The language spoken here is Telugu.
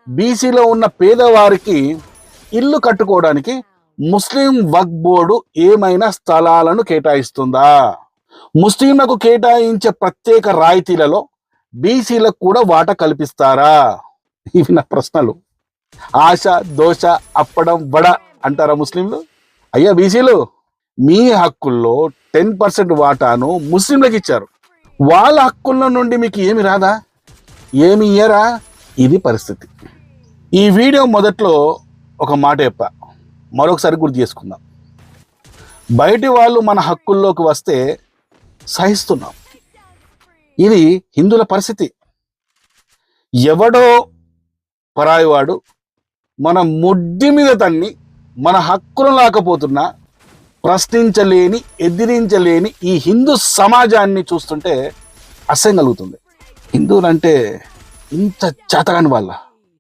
బీసీలో ఉన్న పేదవారికి ఇల్లు కట్టుకోవడానికి ముస్లిం వక్ఫ్ బోర్డు ఏమైనా స్థలాలను కేటాయిస్తుందా? ముస్లింలకు కేటాయించే ప్రత్యేక రాయితీలలో బీసీలకు కూడా వాటా కల్పిస్తారా? ఇవి నా ప్రశ్నలు. ఆశ దోశ అప్పడం వడ అంటారా ముస్లింలు? అయ్యా బీసీలు, మీ హక్కుల్లో 10% వాటాను ముస్లింలకు ఇచ్చారు. వాళ్ళ హక్కుల నుండి మీకు ఏమి రాదా? ఏమి ఇయ్యరా? ఇది పరిస్థితి. ఈ వీడియో మొదట్లో ఒక మాట చెప్పా, మరొకసారి గుర్తు చేసుకుందాం. బయటి వాళ్ళు మన హక్కుల్లోకి వస్తే సహిస్తున్నాం. ఇది హిందువుల పరిస్థితి. ఎవడో పరాయివాడు మన ముడ్డి మీద తన్ని మన హక్కులు లేకపోతున్నా ప్రశ్నించలేని, ఎదిరించలేని ఈ హిందూ సమాజాన్ని చూస్తుంటే అసహ్యం కలుగుతుంది. హిందువులంటే ఇంత చేతగాని వాళ్ళ